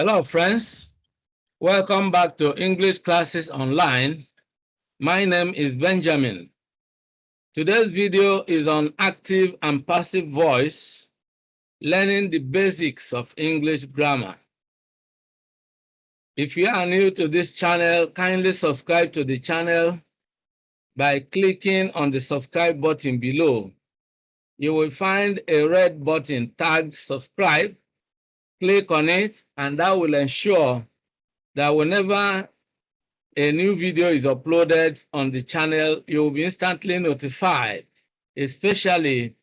Hello, friends. Welcome back to English Classes Online. My name is Benjamin. Today's video is on active and passive voice, learning the basics of English grammar. If you are new to this channel, kindly subscribe to the channel by clicking on the subscribe button below. You will find a red button tagged subscribe. Click on it, and that will ensure that whenever a new video is uploaded on the channel, you will be instantly notified, especially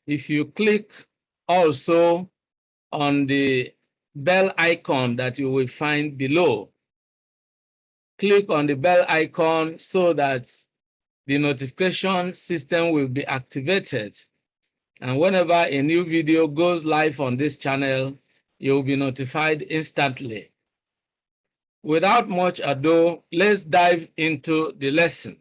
if you click also on the bell icon that you will find below. Click on the bell icon so that the notification system will be activated. And whenever a new video goes live on this channel, you will be notified instantly. Without much ado, let's dive into the lesson.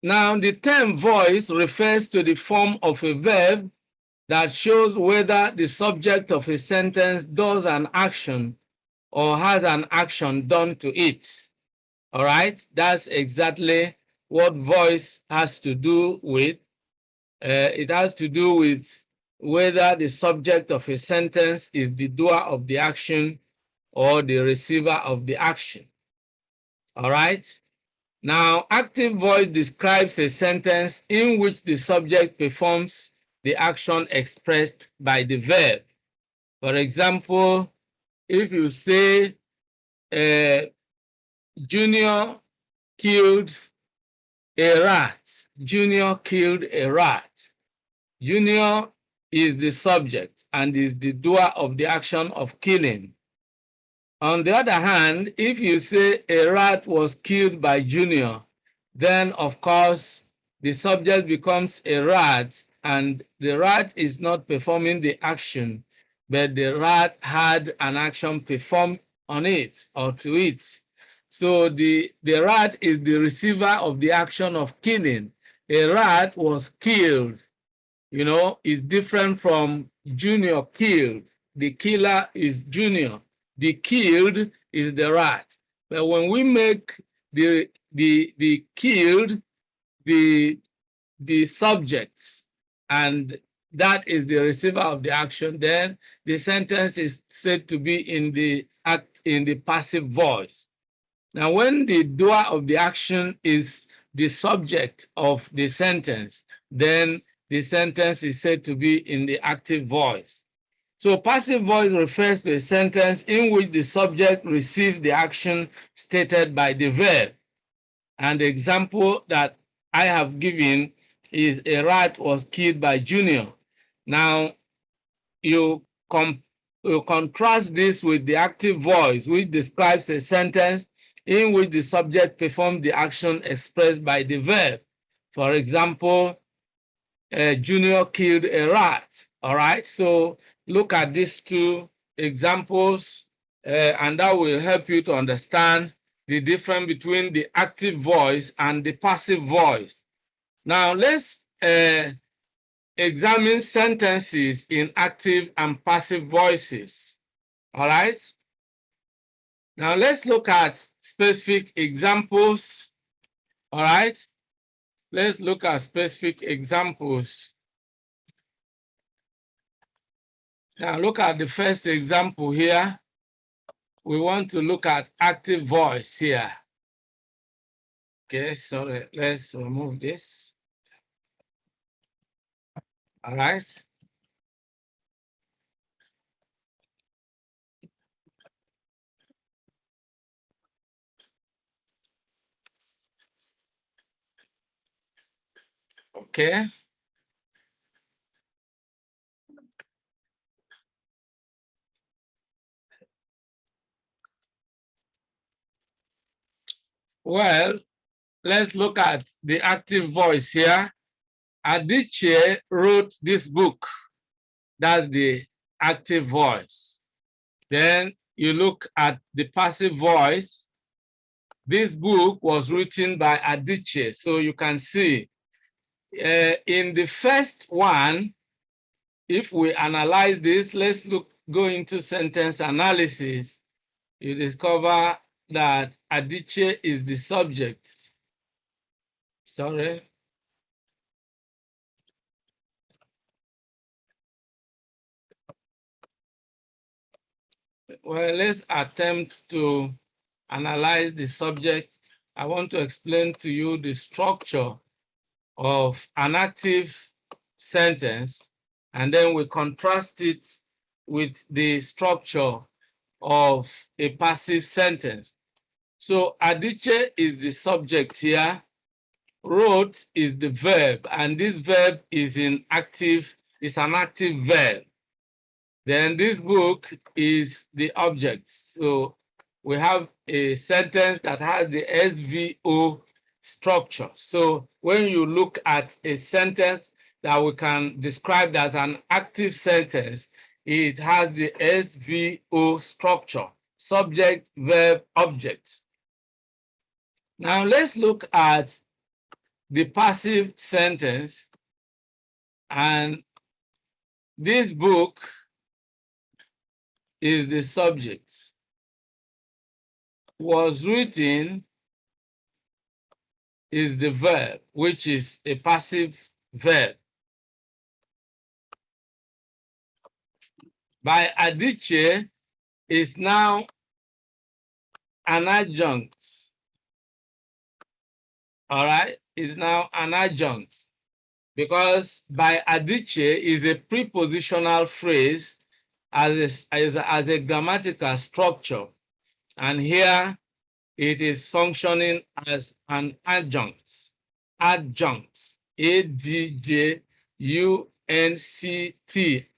Now, the term voice refers to the form of a verb that shows whether the subject of a sentence does an action or has an action done to it. All right, that's exactly what voice has to do with. It has to do with whether the subject of a sentence is the doer of the action or the receiver of the action. All right. Now, active voice describes a sentence in which the subject performs the action expressed by the verb. For example, if you say, Junior killed a rat. Junior killed a rat. Junior is the subject and is the doer of the action of killing. On the other hand, if you say a rat was killed by Junior, then of course the subject becomes a rat, and the rat is not performing the action, but the rat had an action performed on it or to it. So the rat is the receiver of the action of killing. A rat was killed, is different from Junior killed. The killer is Junior. The killed is the rat. But when we make the killed the subjects, and that is the receiver of the action, then the sentence is said to be in the passive voice. Now, when the doer of the action is the subject of the sentence, then the sentence is said to be in the active voice. So passive voice refers to a sentence in which the subject receives the action stated by the verb. And the example that I have given is a rat was killed by Junior. Now, you contrast this with the active voice, which describes a sentence in which the subject performs the action expressed by the verb. For example, Junior killed a rat. All right, so look at these two examples, and that will help you to understand the difference between the active voice and the passive voice. Now, let's examine sentences in active and passive voices. All right. Now, let's look at specific examples. All right. Let's look at specific examples. Now, look at the first example here. We want to look at active voice here. Okay, sorry, let's remove this. All right. Okay. Well, let's look at the active voice here. Adichie wrote this book. That's the active voice. Then you look at the passive voice. This book was written by Adichie. So you can see in the first one, if we analyze this, let's go into sentence analysis. You discover that Adichie is the subject. Sorry. Well, let's attempt to analyze the subject. I want to explain to you the structure of an active sentence, and then we contrast it with the structure of a passive sentence. So Adichie is the subject here, wrote is the verb, and this verb is an active verb. Then this book is the object. So we have a sentence that has the SVO structure. So when you look at a sentence that we can describe as an active sentence, it has the SVO structure, subject, verb, object. Now let's look at the passive sentence, and this book is the subject. Was written is the verb, which is a passive verb. By Adichie is now an adjunct. All right, is now an adjunct because by Adichie is a prepositional phrase as a grammatical structure, and here it is functioning as an adjunct. Adjunct. A-D-J-U-N-C-T.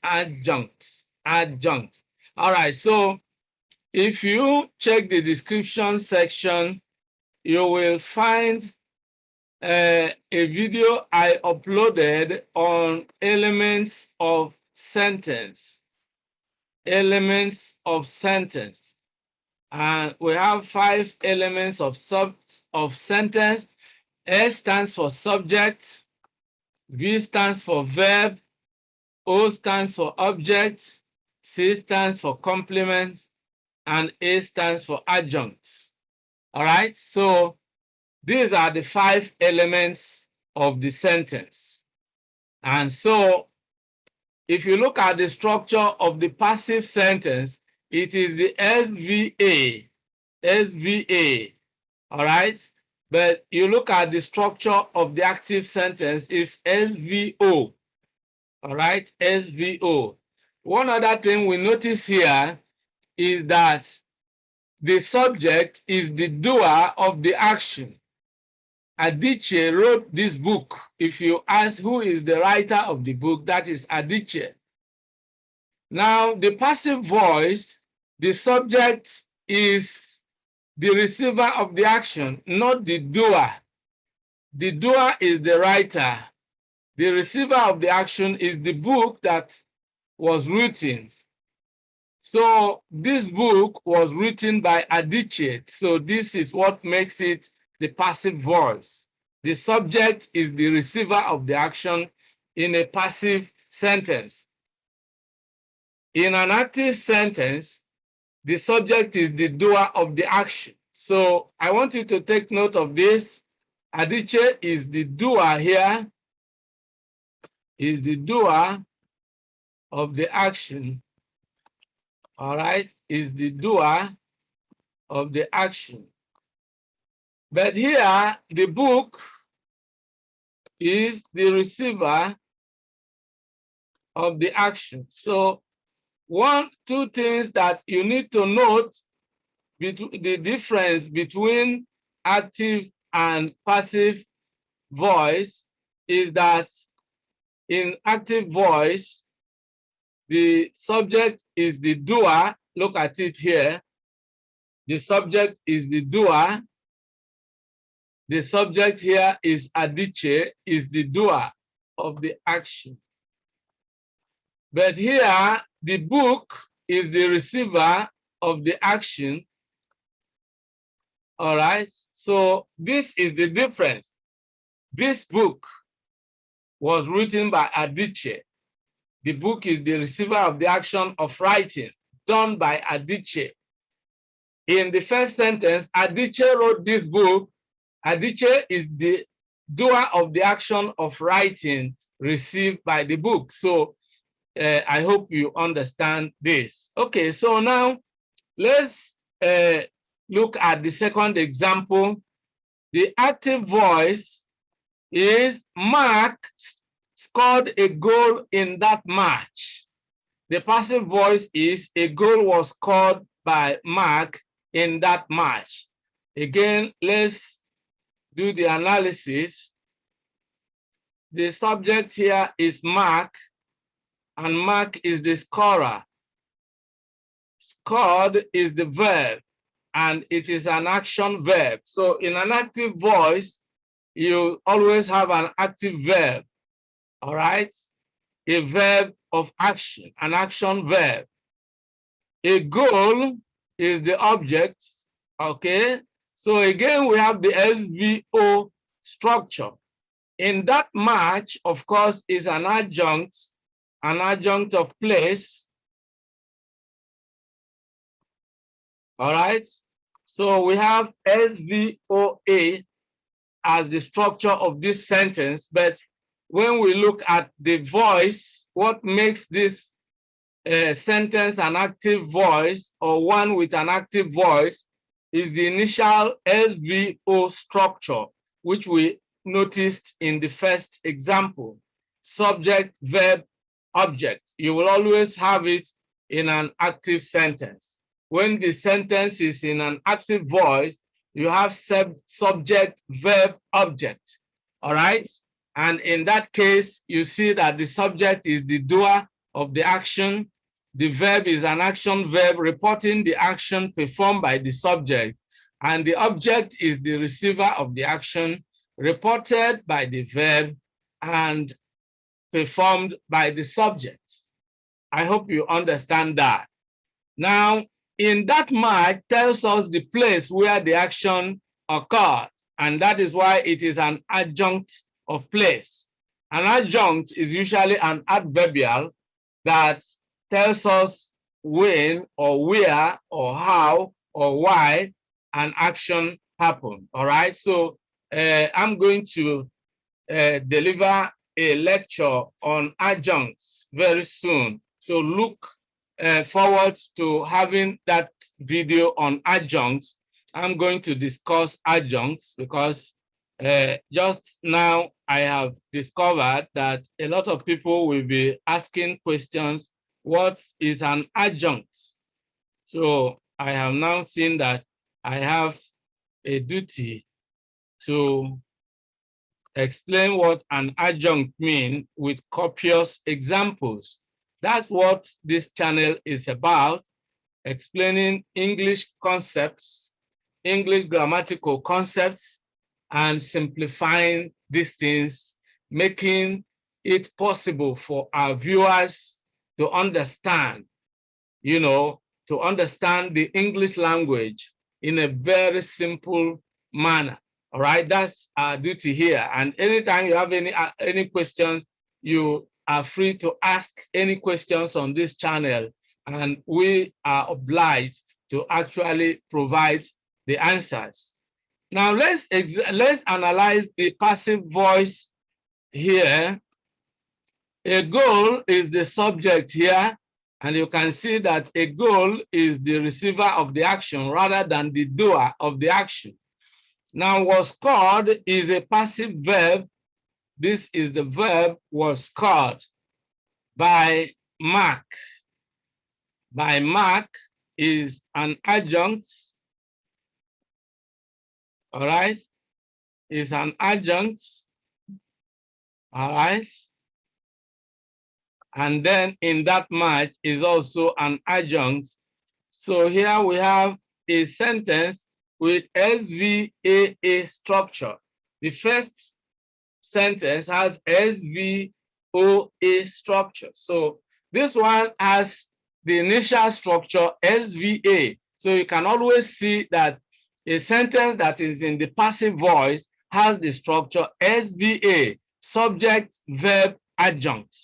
Adjunct. Adjunct. All right. So if you check the description section, you will find a video I uploaded on elements of sentence. Elements of sentence. And we have 5 elements of sentence. S stands for subject, V stands for verb, O stands for object, C stands for complement, and A stands for adjunct. All right, so these are the 5 elements of the sentence. And so if you look at the structure of the passive sentence, it is the SVA, SVA, all right? But you look at the structure of the active sentence is SVO, all right? SVO. One other thing we notice here is that the subject is the doer of the action. Adichie wrote this book. If you ask who is the writer of the book, that is Adichie. Now, the passive voice, the subject is the receiver of the action, not the doer. The doer is the writer. The receiver of the action is the book that was written. So this book was written by Adichie. So this is what makes it the passive voice. The subject is the receiver of the action in a passive sentence. In an active sentence, the subject is the doer of the action. So I want you to take note of this. Adichie is the doer here, is the doer of the action. All right, is the doer of the action. But here, the book is the receiver of the action. So two things that you need to note, the difference between active and passive voice is that in active voice, the subject is the doer. Look at it here. The subject is the doer. The subject here is Adichie, is the doer of the action. But here, the book is the receiver of the action. All right. So this is the difference. This book was written by Adichie. The book is the receiver of the action of writing done by Adichie. In the first sentence, Adichie wrote this book. Adichie is the doer of the action of writing received by the book. So I hope you understand this. Okay, so now let's look at the second example. The active voice is Mark scored a goal in that match. The passive voice is a goal was scored by Mark in that match. Again, let's do the analysis. The subject here is Mark, and Mark is the scorer. Scored is the verb, and it is an action verb. So in an active voice, you always have an active verb, all right? A verb of action, an action verb. A goal is the object, okay? So again, we have the SVO structure. In that match, of course, is an adjunct of place. All right. So we have SVOA as the structure of this sentence. But when we look at the voice, what makes this sentence an active voice or one with an active voice is the initial SVO structure, which we noticed in the first example. Subject, verb, object. You will always have it in an active sentence. When the sentence is in an active voice, you have subject, verb, object. All right? And in that case, you see that the subject is the doer of the action. The verb is an action verb reporting the action performed by the subject. And the object is the receiver of the action reported by the verb and performed by the subject. I hope you understand that. Now, in that match tells us the place where the action occurred, and that is why it is an adjunct of place. An adjunct is usually an adverbial that tells us when or where or how or why an action happened. All right, so I'm going to deliver a lecture on adjuncts very soon. So look forward to having that video on adjuncts. I'm going to discuss adjuncts because just now I have discovered that a lot of people will be asking questions, what is an adjunct? So I have now seen that I have a duty to explain what an adjunct means with copious examples. That's what this channel is about, explaining English concepts, English grammatical concepts, and simplifying these things, making it possible for our viewers to understand, to understand the English language in a very simple manner. All right, that's our duty here. And anytime you have any questions, you are free to ask any questions on this channel, and we are obliged to actually provide the answers. Now let's analyze the passive voice here. A goal is the subject here, and you can see that a goal is the receiver of the action rather than the doer of the action. Now, was scored is a passive verb. This is the verb was scored by Mark. By Mark is an adjunct. All right, is an adjunct. All right. And then in that match is also an adjunct. So here we have a sentence with SVAA structure. The first sentence has SVOA structure. So this one has the initial structure SVA. So you can always see that a sentence that is in the passive voice has the structure SVA, subject, verb, adjunct.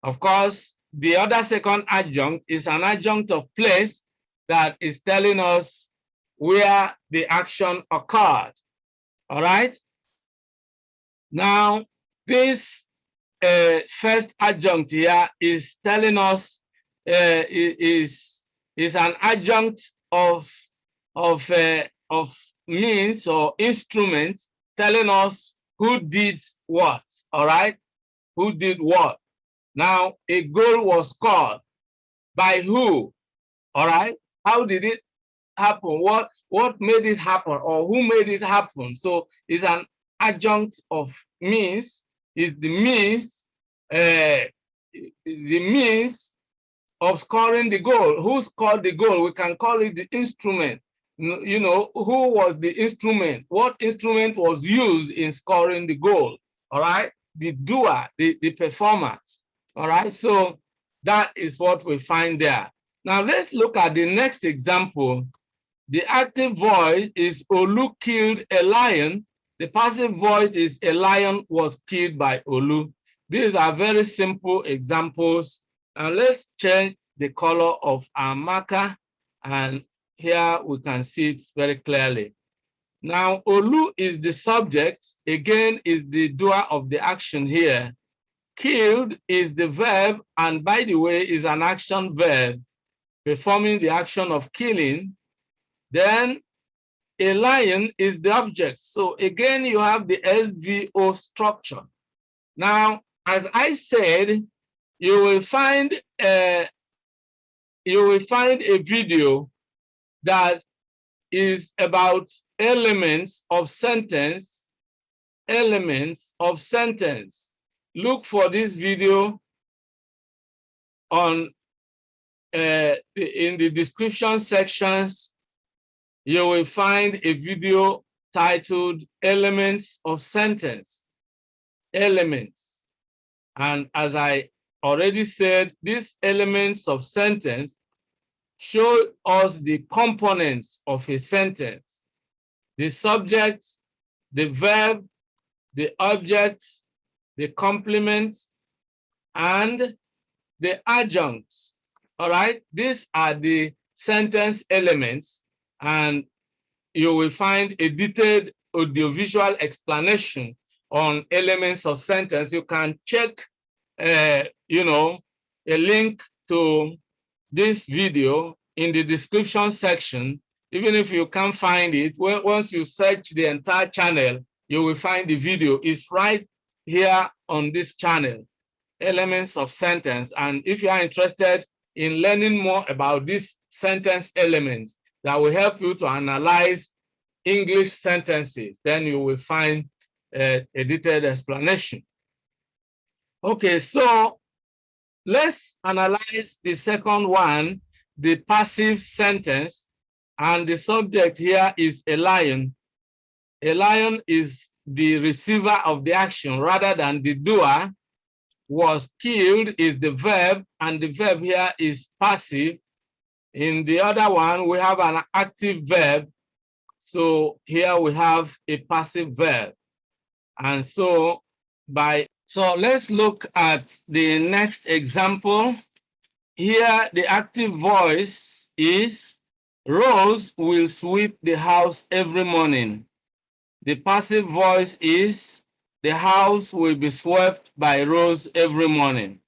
Of course, the other second adjunct is an adjunct of place that is telling us where the action occurred. All right. Now, this first adjunct here is telling us is an adjunct of means or instrument telling us who did what. All right, who did what. Now, a goal was scored by who? All right, how did it happen? What made it happen, or who made it happen? So it's an adjunct of means, is the means of scoring the goal. Who scored the goal? We can call it the instrument. You know, who was the instrument? What instrument was used in scoring the goal? All right, the doer, the performer. All right, so that is what we find there. Now let's look at the next example. The active voice is Olu killed a lion. The passive voice is a lion was killed by Olu. These are very simple examples. And let's change the color of our marker. And here we can see it very clearly. Now, Olu is the subject, again, is the doer of the action here. Killed is the verb, and by the way, is an action verb performing the action of killing. Then a lion is the object. So again, you have the SVO structure. Now, as I said, you will find a video that is about elements of sentence. Elements of sentence. Look for this video on in the description sections. You will find a video titled Elements of Sentence. Elements. And as I already said, these elements of sentence show us the components of a sentence: the subject, the verb, the object, the complement, and the adjuncts. All right, these are the sentence elements, and you will find a detailed audiovisual explanation on elements of sentence. You can check, you know, a link to this video in the description section. Even if you can't find it, once you search the entire channel, you will find the video. It's right here on this channel, Elements of Sentence. And if you are interested in learning more about these sentence elements that will help you to analyze English sentences, then you will find a detailed explanation. Okay, so let's analyze the second one, the passive sentence. And the subject here is a lion. A lion is the receiver of the action rather than the doer. Was killed is the verb, and the verb here is passive. In the other one, we have an active verb. So here we have a passive verb. And so let's look at the next example. Here, the active voice is Rose will sweep the house every morning. The passive voice is the house will be swept by Rose every morning.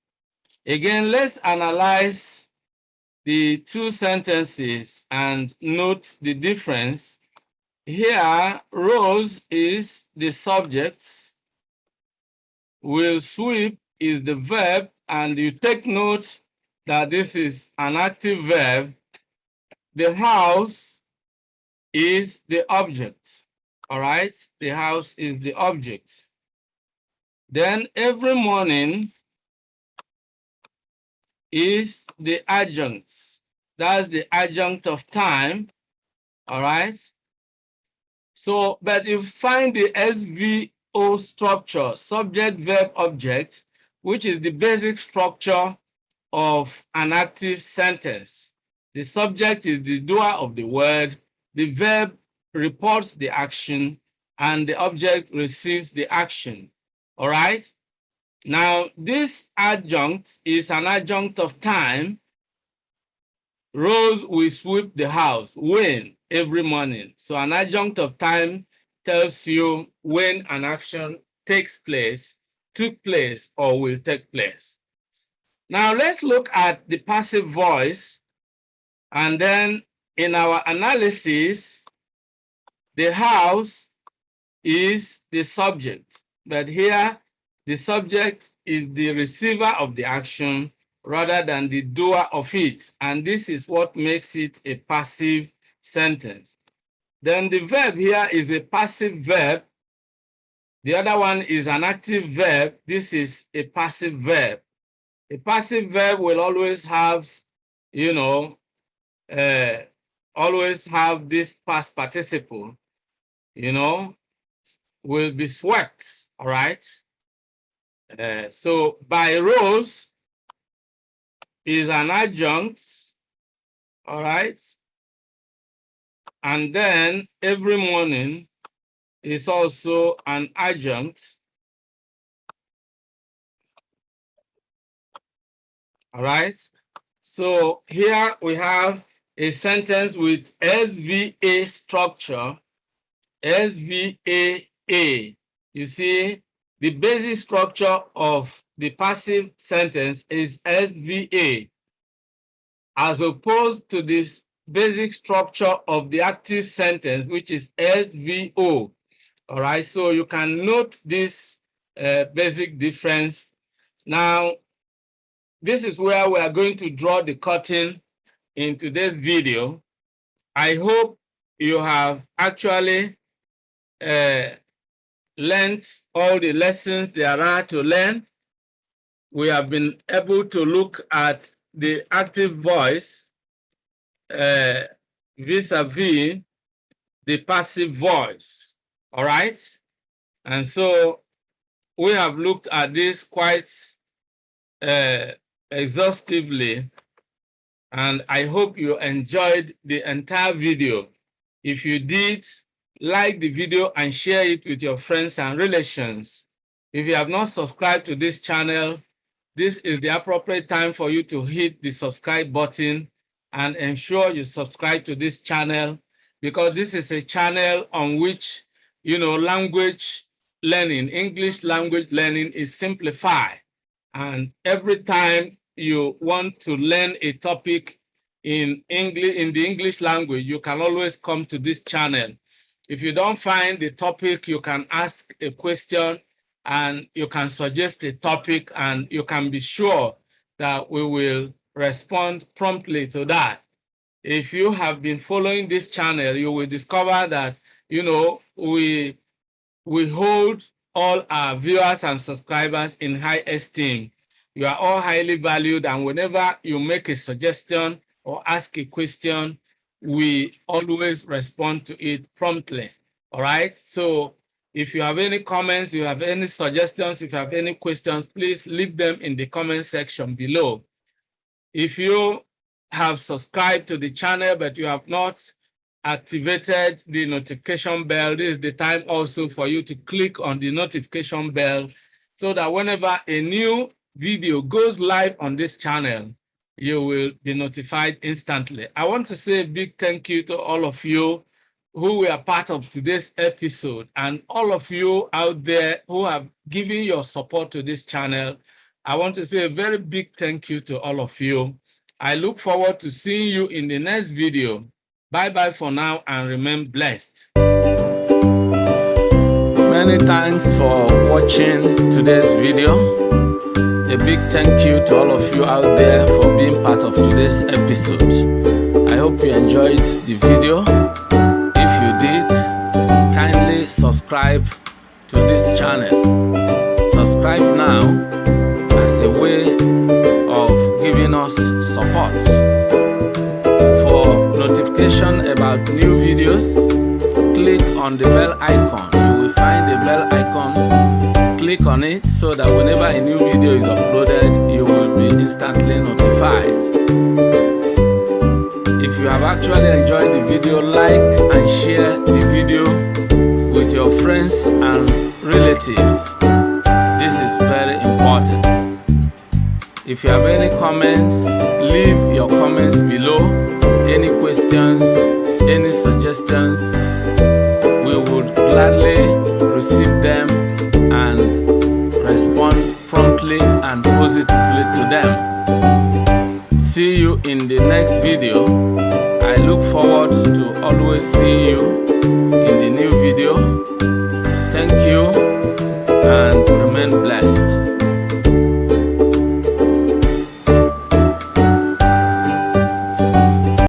Again, let's analyze the two sentences and note the difference. Here, Rose is the subject, will sweep is the verb, and you take note that this is an active verb. The house is the object. All right, the house is the object. Then every morning is the adjunct. That's the adjunct of time. All right. So, but you find the SVO structure, subject, verb, object, which is the basic structure of an active sentence. The subject is the doer of the word, the verb reports the action, and the object receives the action. All right? Now, this adjunct is an adjunct of time. Rose will sweep the house. When? Every morning. So an adjunct of time tells you when an action takes place, took place, or will take place. Now let's look at the passive voice. And then in our analysis, the house is the subject. But here, the subject is the receiver of the action rather than the doer of it. And this is what makes it a passive sentence. Then the verb here is a passive verb. The other one is an active verb. This is a passive verb. A passive verb will always have, always have this past participle, will be swept, all right? So by Rose is an adjunct, all right? And then every morning is also an adjunct, all right? So here we have a sentence with SVA structure, SVAA. You see, the basic structure of the passive sentence is SVA, as opposed to this basic structure of the active sentence, which is SVO. All right, so you can note this basic difference. Now, this is where we are going to draw the curtain in today's video. I hope you have actually learned all the lessons there are to learn. We have been able to look at the active voice vis-a-vis the passive voice, all right? And so we have looked at this quite exhaustively, and I hope you enjoyed the entire video. If you did, like the video and share it with your friends and relations. If you have not subscribed to this channel, this is the appropriate time for you to hit the subscribe button and ensure you subscribe to this channel, because this is a channel on which, language learning, English language learning is simplified. And every time you want to learn a topic in English, in the English language, you can always come to this channel. If you don't find the topic, you can ask a question and you can suggest a topic, and you can be sure that we will respond promptly to that. If you have been following this channel, you will discover that, we hold all our viewers and subscribers in high esteem. You are all highly valued, and whenever you make a suggestion or ask a question, we always respond to it promptly. All right. So if you have any comments, you have any suggestions, if you have any questions, please leave them in the comment section below. If you have subscribed to the channel, but you have not activated the notification bell, this is the time also for you to click on the notification bell so that whenever a new video goes live on this channel, you will be notified instantly. I want to say a big thank you to all of you who were part of today's episode, and all of you out there who have given your support to this channel. I want to say a very big thank you to all of you. I look forward to seeing you in the next video. Bye-bye for now, and remain blessed. Many thanks for watching today's video. A big thank you to all of you out there for being part of today's episode. I hope you enjoyed the video. If you did, kindly subscribe to this channel. Subscribe now as a way of giving us support. For notification about new videos, click on the bell icon. You will find the bell icon. Click on it so that whenever a new video is uploaded, you will be instantly notified. If you have actually enjoyed the video, like and share the video with your friends and relatives. This is very important. If you have any comments, leave your comments below. Any questions, any suggestions, we would gladly receive them and respond promptly and positively to them. See you in the next video. I look forward to always seeing you in the new video.